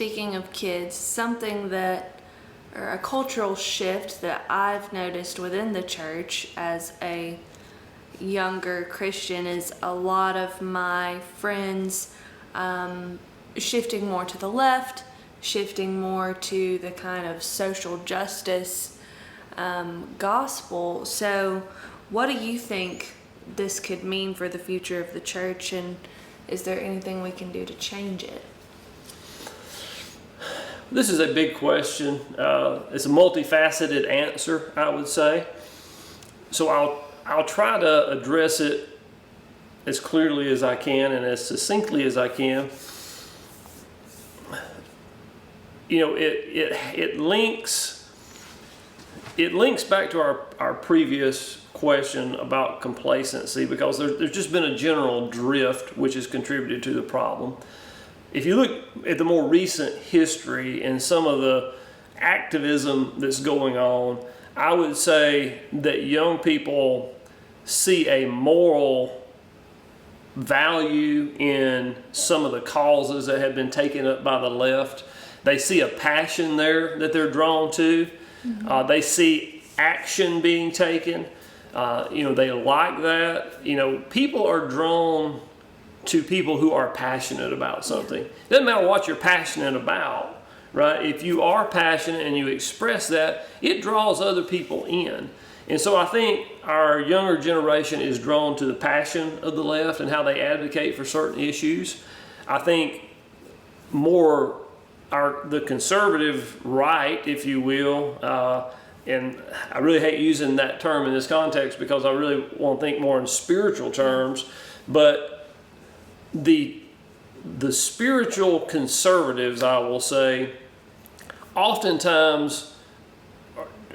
speaking of kids, or a cultural shift that I've noticed within the church as a younger Christian is a lot of my friends shifting more to the left, shifting more to the kind of social justice gospel. So what do you think this could mean for the future of the church, and is there anything we can do to change it? This is a big question. It's a multifaceted answer, I would say. So I'll try to address it as clearly as I can and as succinctly as I can. You know, it links back to our previous question about complacency, because there's just been a general drift which has contributed to the problem. If you look at the more recent history and some of the activism that's going on, I would say that young people see a moral value in some of the causes that have been taken up by the left. They see a passion there that they're drawn to. Mm-hmm. They see action being taken. They like that. People are drawn to people who are passionate about something. It doesn't matter what you're passionate about, right? If you are passionate and you express that, it draws other people in. And so I think our younger generation is drawn to the passion of the left and how they advocate for certain issues. I think more the conservative right, if you will, and I really hate using that term in this context because I really want to think more in spiritual terms, but the spiritual conservatives, I will say, oftentimes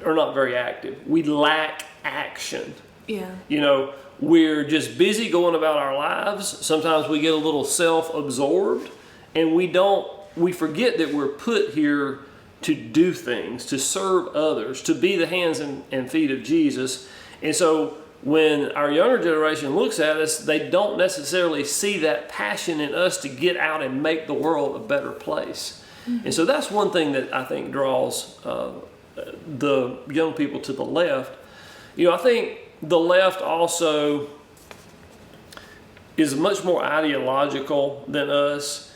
are not very active. We lack action. Yeah. We're just busy going about our lives. Sometimes we get a little self-absorbed, and we forget that we're put here to do things, to serve others, to be the hands and feet of Jesus. And so when our younger generation looks at us, they don't necessarily see that passion in us to get out and make the world a better place. Mm-hmm. And so that's one thing that I think draws the young people to the left. I think the left also is much more ideological than us,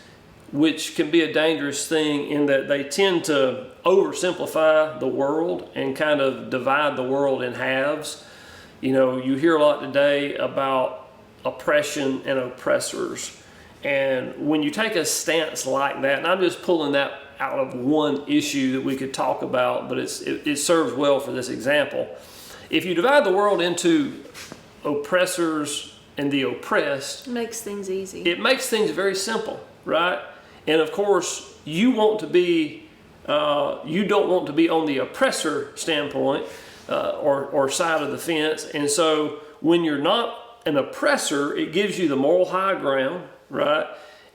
which can be a dangerous thing in that they tend to oversimplify the world and kind of divide the world in halves. You hear a lot today about oppression and oppressors. And when you take a stance like that, and I'm just pulling that out of one issue that we could talk about, but it serves well for this example. If you divide the world into oppressors and the oppressed, it makes things easy. It makes things very simple, right? And of course, you don't want to be on the oppressor standpoint or side of the fence. And so when you're not an oppressor, it gives you the moral high ground, right?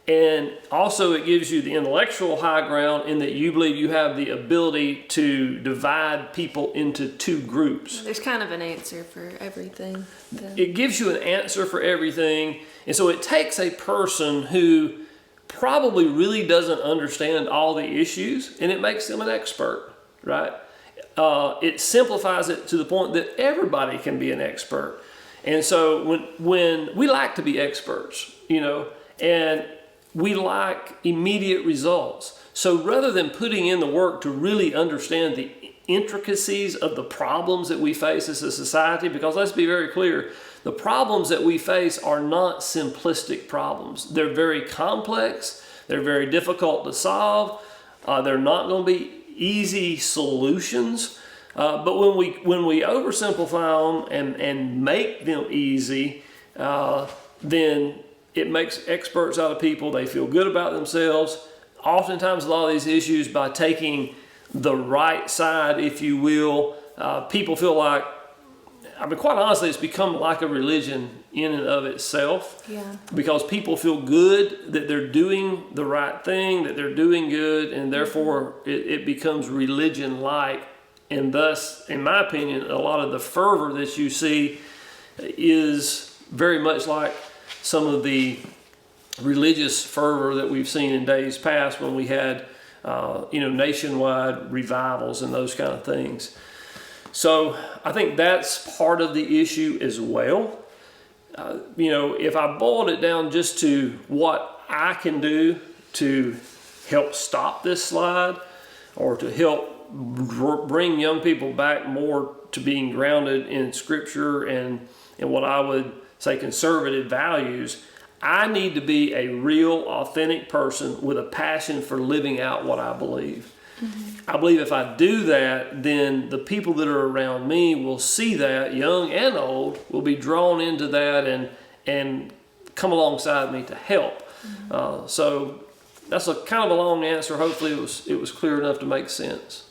And also it gives you the intellectual high ground in that you believe you have the ability to divide people into two groups. There's kind of an answer for everything. It gives you an answer for everything. And so it takes a person who probably really doesn't understand all the issues, and it makes them an expert, right? It simplifies it to the point that everybody can be an expert. And so when we like to be experts, and we like immediate results. So rather than putting in the work to really understand the intricacies of the problems that we face as a society, because let's be very clear, the problems that we face are not simplistic problems. They're very complex. They're very difficult to solve. They're not going to be easy solutions. But when we oversimplify them and make them easy, then it makes experts out of people. They feel good about themselves. Oftentimes, a lot of these issues, by taking the right side, if you will, people feel like, quite honestly, it's become like a religion in and of itself. Yeah. Because people feel good that they're doing the right thing, that they're doing good, and therefore it becomes religion-like. And thus, in my opinion, a lot of the fervor that you see is very much like some of the religious fervor that we've seen in days past when we had nationwide revivals and those kind of things. So I think that's part of the issue as well. If I boiled it down just to what I can do to help stop this slide, or to help bring young people back more to being grounded in Scripture and what I would say conservative values, I need to be a real, authentic person with a passion for living out what I believe. Mm-hmm. I believe if I do that, then the people that are around me will see that, young and old, will be drawn into that and come alongside me to help. Mm-hmm. So that's a kind of a long answer. Hopefully it was clear enough to make sense.